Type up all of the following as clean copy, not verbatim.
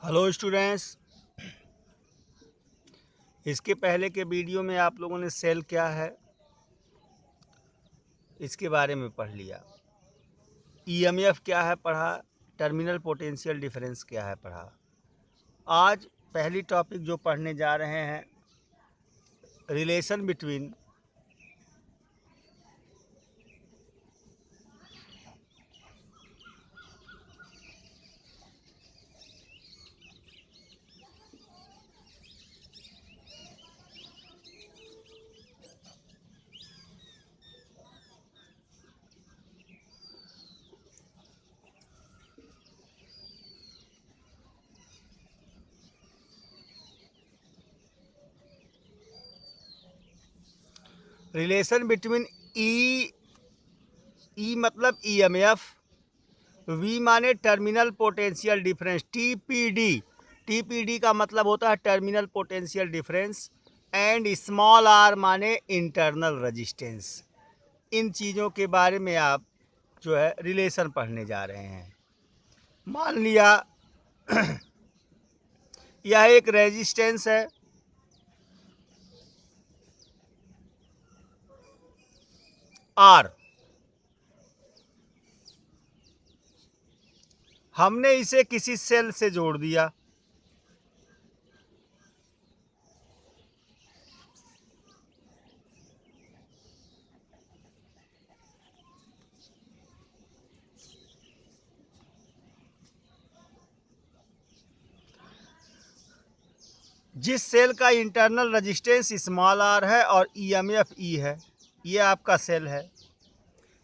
Hello students, इसके पहले के वीडियो में आप लोगों ने सेल क्या है इसके बारे में पढ़ लिया। ईएमएफ क्या है पढ़ा, टर्मिनल पोटेंशियल डिफरेंस क्या है पढ़ा। आज पहली टॉपिक जो पढ़ने जा रहे हैं, रिलेशन बिटवीन ई मतलब ईएमएफ, वी माने टर्मिनल पोटेंशियल डिफरेंस, टीपीडी का मतलब होता है terminal potential difference, and small R माने इंटरनल रेजिस्टेंस। इन चीज़ों के बारे में आप जो है रिलेशन पढ़ने जा रहे हैं। मान लिया यह एक रेजिस्टेंस है, आर। हमने इसे किसी सेल से जोड़ दिया, जिस सेल का इंटरनल रेजिस्टेंस स्मॉल आर है और ईएमएफ ई है। ये आपका सेल है,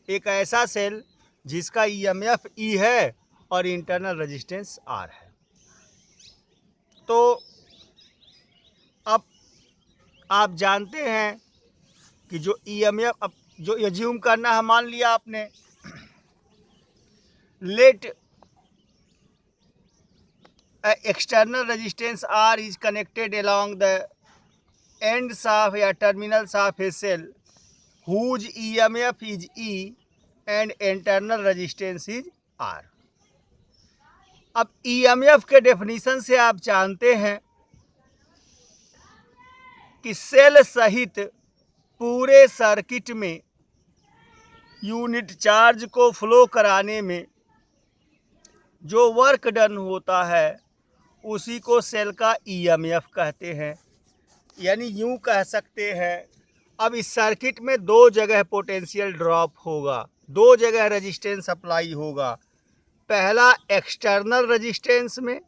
एक ऐसा सेल जिसका ईएमएफ ई है और इंटरनल रेजिस्टेंस आर है। तो अब आप जानते हैं कि जो ईएमएफ, अब जो एज्यूम करना है, मान लिया आपने, let external resistance R is connected along the ends of या terminals of a cell whose EMF is E and internal resistance is R। अब EMF के डेफिनेशन से आप जानते हैं कि सेल सहित पूरे सर्किट में यूनिट चार्ज को फ्लो कराने में जो वर्क डन होता है उसी को सेल का ईएमएफ कहते हैं। यानी यूं कह सकते हैं, अब इस सर्किट में दो जगह पोटेंशियल ड्रॉप होगा, दो जगह रेजिस्टेंस अप्लाई होगा। पहला एक्सटर्नल रेजिस्टेंस में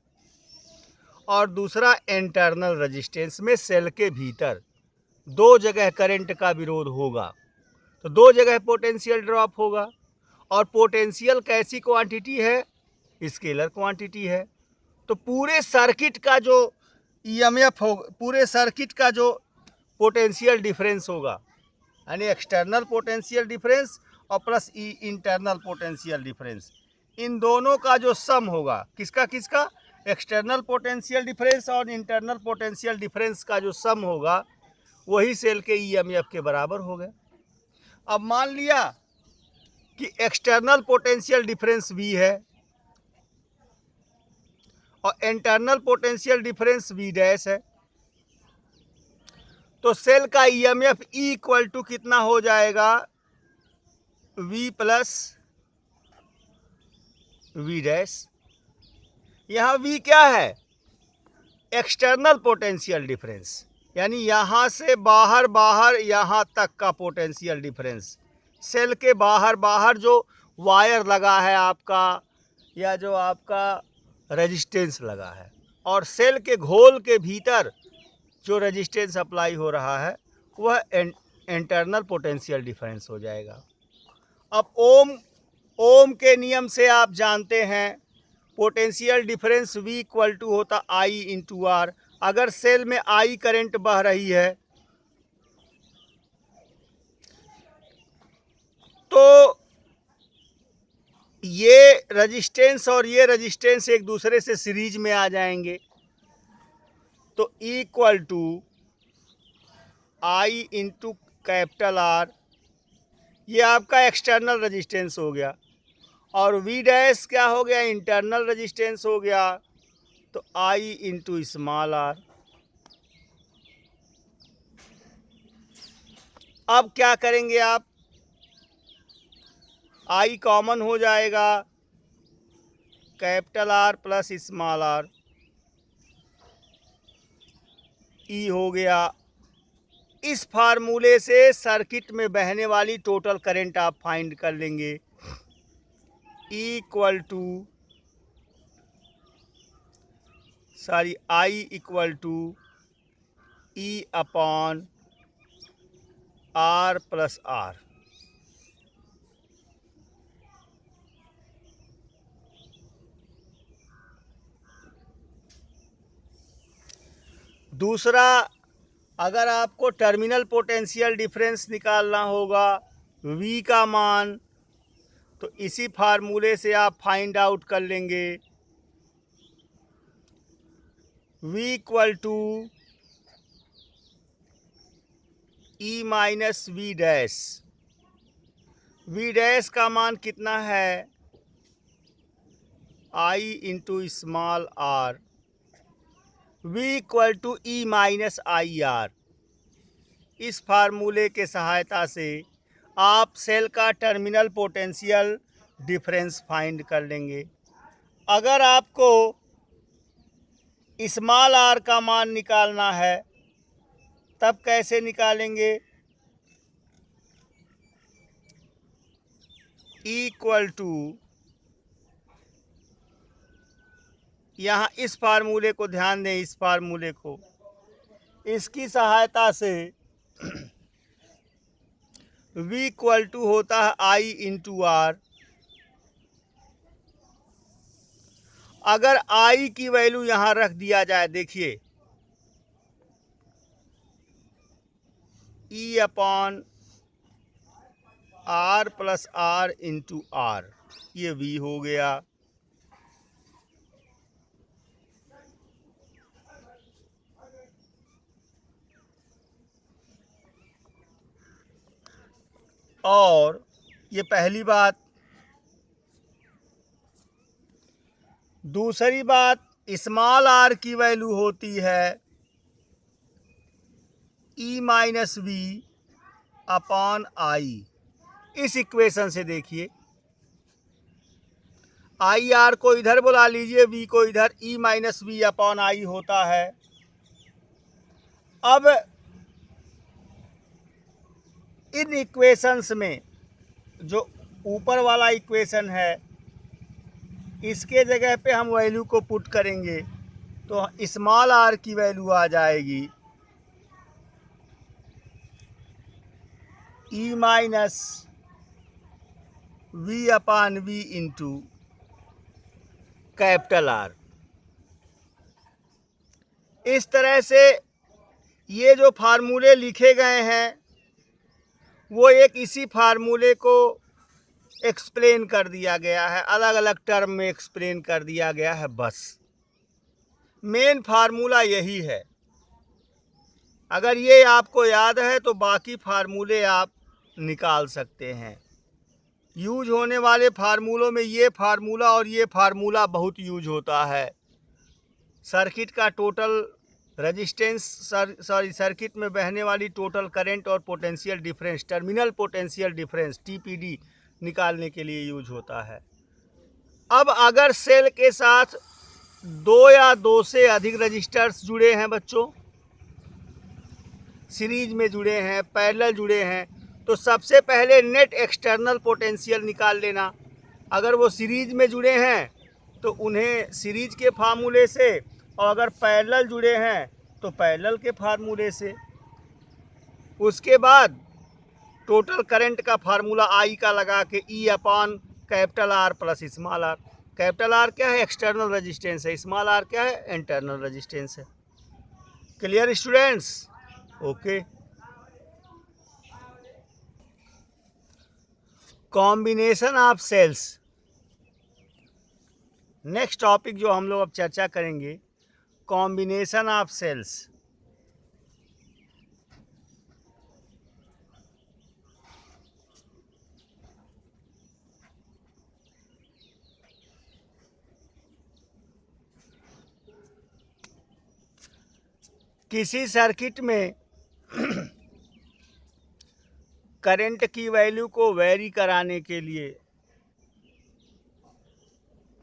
और दूसरा इंटरनल रेजिस्टेंस में। सेल के भीतर दो जगह करंट का विरोध होगा, तो दो जगह पोटेंशियल ड्रॉप होगा। और पोटेंशियल कैसी क्वांटिटी है? स्केलर क्वांटिटी है। तो पूरे सर्किट का जो ईएमएफ होगा, पूरे सर्किट का जो पोटेंशियल डिफरेंस होगा, यानी एक्सटर्नल पोटेंशियल डिफरेंस और प्लस इंटरनल पोटेंशियल डिफरेंस, इन दोनों का जो सम होगा, किसका किसका, एक्सटर्नल पोटेंशियल डिफरेंस और इंटरनल पोटेंशियल डिफरेंस का जो सम होगा, वही सेल के ईएमएफ के बराबर होगा। अब मान लिया कि एक्सटर्नल पोटेंशियल डिफरेंस V है और internal potential difference V dash है, तो सेल का ईएमएफ E इक्वल टू कितना हो जाएगा, V प्लस V डैश। यहाँ V क्या है, एक्सटर्नल पोटेंशियल डिफरेंस, यानी यहाँ से बाहर बाहर यहाँ तक का पोटेंशियल डिफरेंस। सेल के बाहर बाहर जो वायर लगा है आपका, या जो आपका रेजिस्टेंस लगा है, और सेल के घोल के भीतर जो रेजिस्टेंस अप्लाई हो रहा है, वह इंटरनल पोटेंशियल डिफरेंस हो जाएगा। अब ओम के नियम से आप जानते हैं potential difference V equal to होता I इंटू आर। अगर सेल में I करंट बह रही है तो ये रेजिस्टेंस और ये रेजिस्टेंस एक दूसरे से सीरीज में आ जाएंगे, तो equal to I into capital R, ये आपका एक्सटर्नल रेजिस्टेंस हो गया, और V डैश क्या हो गया, इंटरनल रेजिस्टेंस हो गया। तो आई इंटू स्मॉल आर। अब क्या करेंगे आप, आई कॉमन हो जाएगा, capital R plus small R, E हो गया। इस फार्मूले से सर्किट में बहने वाली टोटल करंट आप फाइंड कर लेंगे, equal to I equal to E upon R plus R. दूसरा, अगर आपको टर्मिनल पोटेंशियल डिफरेंस निकालना होगा V का मान, तो इसी फार्मूले से आप फाइंड आउट कर लेंगे, V equal to E minus V dash. V dash का मान कितना है, I into small R, V equal to E minus I R. इस फार्मूले के सहायता से आप सेल का टर्मिनल पोटेंशियल डिफरेंस फाइंड कर लेंगे। अगर आपको स्मॉल आर का मान निकालना है तब कैसे निकालेंगे, इक्वल टू, यहाँ इस फार्मूले को ध्यान दें, इस फार्मूले को, इसकी सहायता से V इक्वल टू होता है आई इंटू आर। अगर I की वैल्यू यहाँ रख दिया जाए, देखिए E upon R plus R into R, ये V हो गया। और ये पहली बात। दूसरी बात, स्मॉल आर की वैल्यू होती है ई माइनस वी अपॉन आई। इस इक्वेशन से देखिए, आई आर को इधर बुला लीजिए, वी को इधर, ई माइनस वी अपॉन आई होता है। अब इन इक्वेशंस में जो ऊपर वाला इक्वेशन है, इसके जगह पे हम वैल्यू को पुट करेंगे तो स्मॉल आर की वैल्यू आ जाएगी E minus V upon V into capital R. इस तरह से ये जो फार्मूले लिखे गए हैं वो एक इसी फार्मूले को एक्सप्लेन कर दिया गया है, अलग अलग टर्म में एक्सप्लेन कर दिया गया है। बस मेन फार्मूला यही है। अगर ये आपको याद है तो बाकी फार्मूले आप निकाल सकते हैं। यूज होने वाले फार्मूलों में ये फार्मूला और ये फार्मूला बहुत यूज होता है। सर्किट का टोटल रेजिस्टेंस, सर्किट में बहने वाली टोटल करंट और potential difference, terminal potential difference TPD निकालने के लिए यूज होता है। अब अगर सेल के साथ दो या दो से अधिक रजिस्टर्स जुड़े हैं बच्चों, सीरीज में जुड़े हैं, पैरेलल जुड़े हैं, तो सबसे पहले नेट एक्सटर्नल पोटेंशियल निकाल लेना। अगर वो सीरीज में जुड़े हैं तो उन्हें सीरीज के फार्मूले से, और अगर पैरेलल जुड़े हैं तो पैरेलल के फार्मूले से। उसके बाद टोटल करंट का फार्मूला आई का लगा के E upon capital R plus small R. Capital R क्या है, एक्सटर्नल रेजिस्टेंस है, स्मॉल आर क्या है, इंटरनल रेजिस्टेंस है। Clear students? Okay. Combination of cells, next topic जो हम लोग अब चर्चा करेंगे, कॉम्बिनेशन ऑफ सेल्स। किसी सर्किट में करंट की वैल्यू को वेरी कराने के लिए,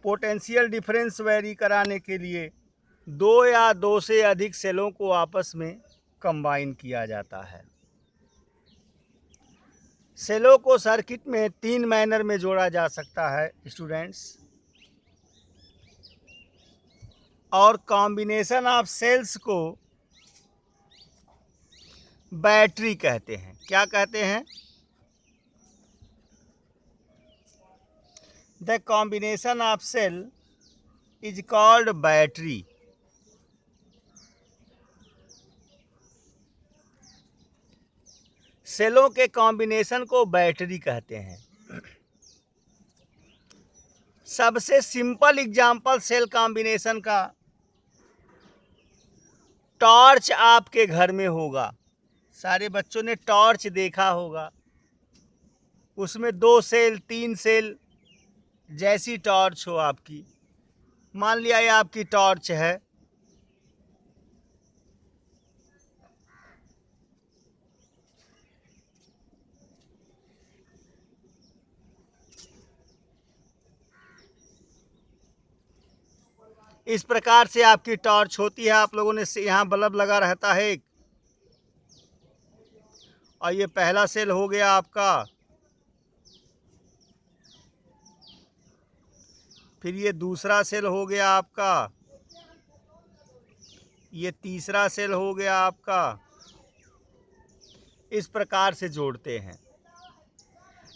पोटेंशियल डिफरेंस वेरी कराने के लिए दो या दो से अधिक सेलों को आपस में कंबाइन किया जाता है। सेलों को सर्किट में तीन मैनर में जोड़ा जा सकता है स्टूडेंट्स, और कॉम्बिनेशन ऑफ सेल्स को बैटरी कहते हैं। क्या कहते हैं? The combination of cell is called battery. सेलों के कॉम्बिनेशन को बैटरी कहते हैं। सबसे सिंपल एग्जाम्पल सेल कॉम्बिनेशन का टॉर्च आपके घर में होगा। सारे बच्चों ने टॉर्च देखा होगा, उसमें 2 सेल 3 सेल जैसी टॉर्च हो आपकी। मान लिया ये आपकी टॉर्च है, इस प्रकार से आपकी टॉर्च होती है। आप लोगों ने यहाँ बल्ब लगा रहता है एक, और ये पहला सेल हो गया आपका, फिर ये दूसरा सेल हो गया आपका, ये तीसरा सेल हो गया आपका। इस प्रकार से जोड़ते हैं।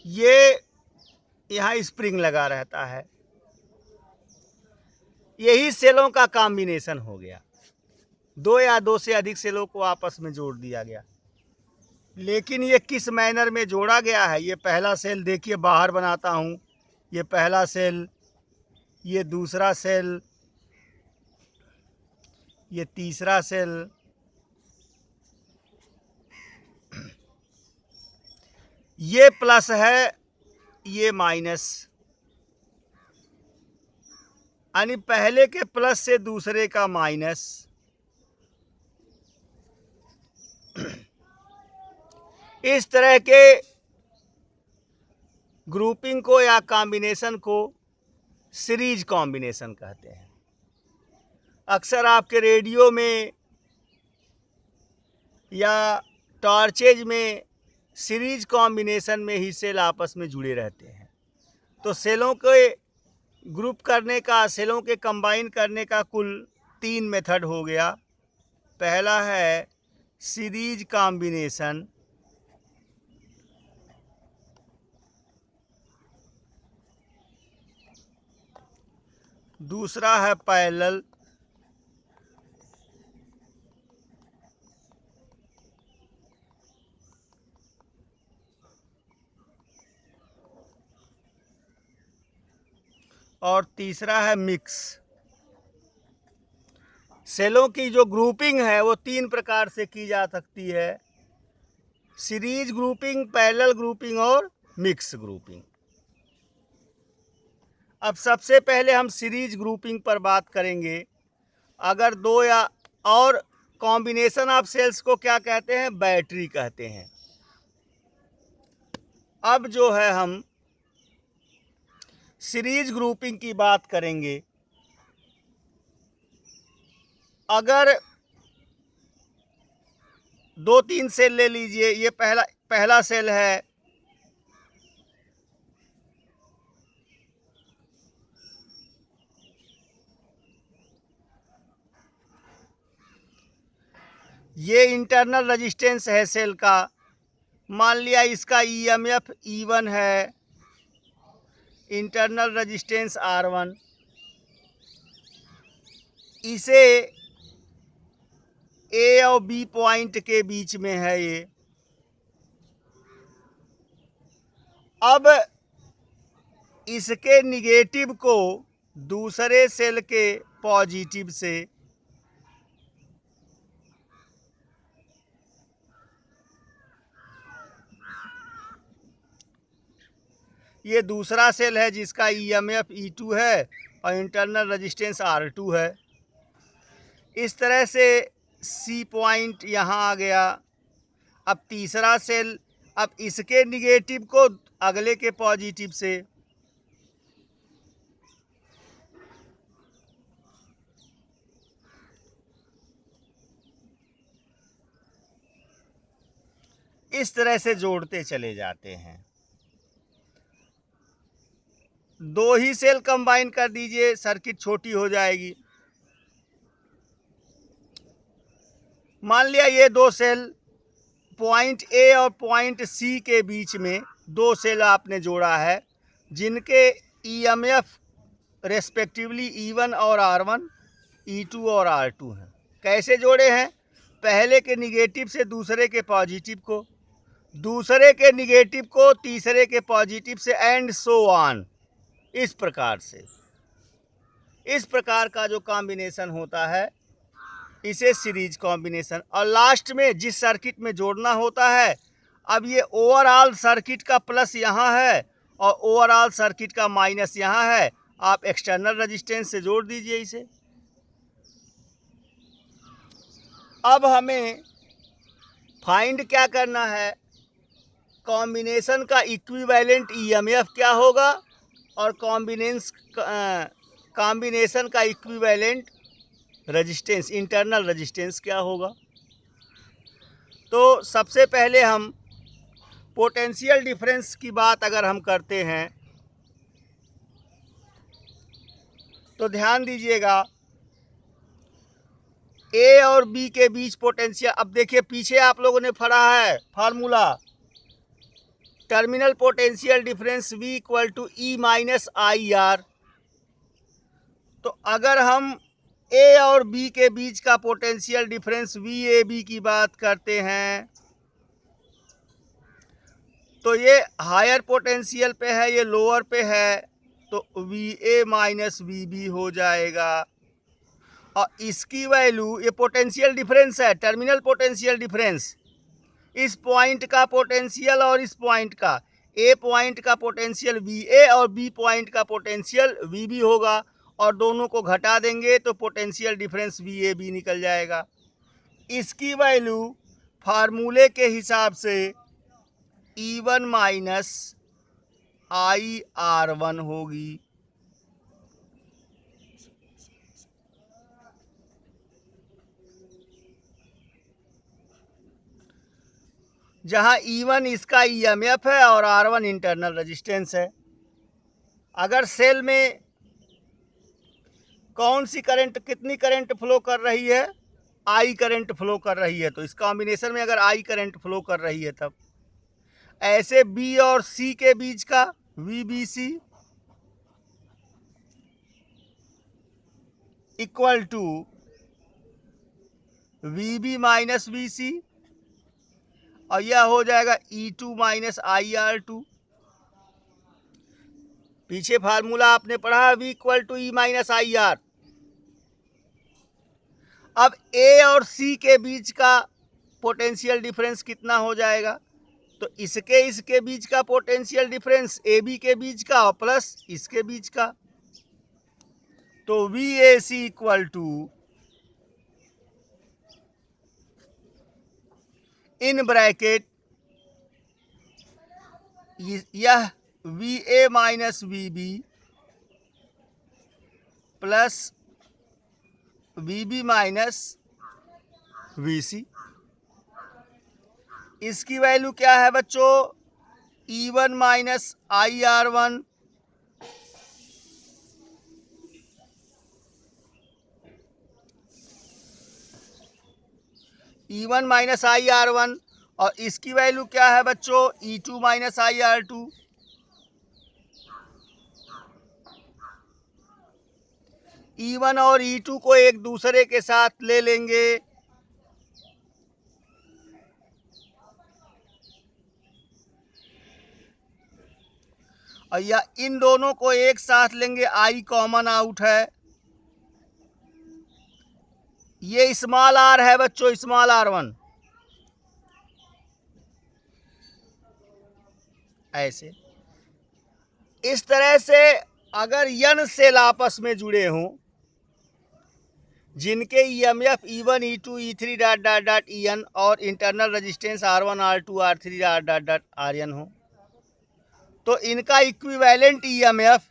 ये यहाँ स्प्रिंग लगा रहता है, यही सेलों का कॉम्बिनेशन हो गया। दो या दो से अधिक सेलों को आपस में जोड़ दिया गया। लेकिन ये किस मैनर में जोड़ा गया है? ये पहला सेल देखिए, बाहर बनाता हूँ, ये पहला सेल, ये दूसरा सेल, ये तीसरा सेल, ये प्लस है, ये माइनस, यानी पहले के प्लस से दूसरे का माइनस। इस तरह के ग्रुपिंग को या कॉम्बिनेशन को सीरीज कॉम्बिनेशन कहते हैं। अक्सर आपके रेडियो में या टॉर्चेज में सीरीज कॉम्बिनेशन में ही सेल आपस में जुड़े रहते हैं। तो सेलों के ग्रुप करने का, सेलों के कंबाइन करने का कुल 3 मेथड हो गया। पहला है सीरीज कॉम्बिनेशन, दूसरा है पैरेलल, और तीसरा है मिक्स। सेलों की जो ग्रुपिंग है वो 3 प्रकार से की जा सकती है: सीरीज ग्रुपिंग, पैरेलल ग्रुपिंग और मिक्स ग्रुपिंग। अब सबसे पहले हम सीरीज ग्रुपिंग पर बात करेंगे। अगर दो या और कॉम्बिनेशन ऑफ सेल्स को क्या कहते हैं? बैटरी कहते हैं। अब जो है हम सीरीज ग्रुपिंग की बात करेंगे। अगर 2-3 सेल ले लीजिए, ये पहला सेल है, ये इंटरनल रेजिस्टेंस है सेल का। मान लिया इसका EMF E1 है, इंटरनल रेजिस्टेंस R1। इसे A और B पॉइंट के बीच में है ये। अब इसके निगेटिव को दूसरे सेल के पॉजिटिव से, ये दूसरा सेल है जिसका EMF E2 है और इंटरनल रेजिस्टेंस R2 है। इस तरह से सी पॉइंट यहाँ आ गया। अब तीसरा सेल, अब इसके निगेटिव को अगले के पॉजिटिव से, इस तरह से जोड़ते चले जाते हैं। दो ही सेल कंबाइन कर दीजिए, सर्किट छोटी हो जाएगी। मान लिया ये दो सेल पॉइंट ए और पॉइंट सी के बीच में दो सेल आपने जोड़ा है, जिनके ईएमएफ रेस्पेक्टिवली E1 और R1, E2 और R2 हैं। कैसे जोड़े हैं? पहले के निगेटिव से दूसरे के पॉजिटिव को, दूसरे के निगेटिव को तीसरे के पॉजिटिव से, एंड सो ऑन। इस प्रकार से, इस प्रकार का जो कॉम्बिनेशन होता है इसे सीरीज कॉम्बिनेशन। और लास्ट में जिस सर्किट में जोड़ना होता है, अब ये ओवरऑल सर्किट का प्लस यहाँ है और ओवरऑल सर्किट का माइनस यहाँ है, आप एक्सटर्नल रेजिस्टेंस से जोड़ दीजिए इसे। अब हमें फाइंड क्या करना है? कॉम्बिनेशन का इक्विवेलेंट ईएमएफ क्या होगा और कॉम्बिनेशन का इक्विवेलेंट रेजिस्टेंस, इंटरनल रेजिस्टेंस क्या होगा। तो सबसे पहले हम पोटेंशियल डिफरेंस की बात अगर हम करते हैं तो ध्यान दीजिएगा, ए और बी के बीच पोटेंशियल, अब देखिए पीछे आप लोगों ने पढ़ा है formula, terminal potential difference V equal to E minus IR। तो अगर हम ए और बी के बीच का पोटेंशियल डिफरेंस VAB की बात करते हैं तो ये हायर पोटेंशियल पे है, ये लोअर पे है, तो VA माइनस VB हो जाएगा। और इसकी वैल्यू, ये पोटेंशियल डिफरेंस है, टर्मिनल पोटेंशियल डिफरेंस, इस पॉइंट का पोटेंशियल और इस पॉइंट का, ए पॉइंट का पोटेंशियल VA और बी पॉइंट का पोटेंशियल VB होगा, और दोनों को घटा देंगे तो पोटेंशियल डिफरेंस VAB निकल जाएगा। इसकी वैल्यू फार्मूले के हिसाब से E1 माइनस IR1 होगी। जहां E1 इसका EMF है और R1 इंटरनल रेजिस्टेंस है। अगर सेल में कौन सी करंट, कितनी करंट फ्लो कर रही है? I करंट फ्लो कर रही है, तो इस कॉम्बिनेशन में अगर I करंट फ्लो कर रही है तब ऐसे B और C के बीच का VBC equal to VB minus VC, और यह हो जाएगा E2 माइनस IR2। पीछे फार्मूला आपने पढ़ा, V equal to E minus IR। अब A और C के बीच का पोटेंशियल डिफरेंस कितना हो जाएगा? तो इसके बीच का पोटेंशियल डिफरेंस AB के बीच का और प्लस इसके बीच का, तो VAC equal to, in bracket, यह VA minus VB plus VB minus VC। इसकी वैल्यू क्या है बच्चों? E1 minus IR1 E1 minus IR1, और इसकी वैल्यू क्या है बच्चों? E2 minus IR2। E1 और E2 को एक दूसरे के साथ ले लेंगे, और या इन दोनों को एक साथ लेंगे, I कॉमन आउट है, ये स्मॉल r है बच्चों, स्मॉल r1। ऐसे इस तरह से अगर n सेल आपस में जुड़े हों जिनके EMF E1 E2 E3 dot dot dot EN और internal resistance R1 R2 R3 dot dot dot RN हो, तो इनका equivalent EMF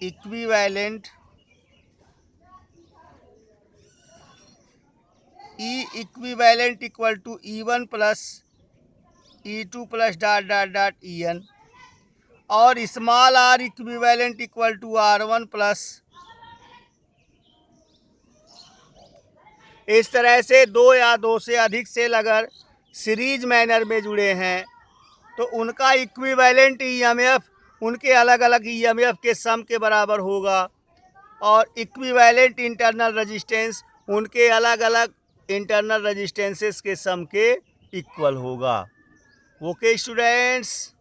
equivalent equal to E1 plus E2 plus dot dot dot EN और small r equivalent equal to R1 plus. इस तरह से दो या दो से अधिक सेल अगर सीरीज मैनर में जुड़े हैं तो उनका इक्विवेलेंट ईएमएफ उनके अलग अलग ईएमएफ के सम के बराबर होगा और इक्विवेलेंट इंटरनल रेजिस्टेंस उनके अलग अलग इंटरनल रेजिस्टेंसेस के सम के इक्वल होगा। Okay students.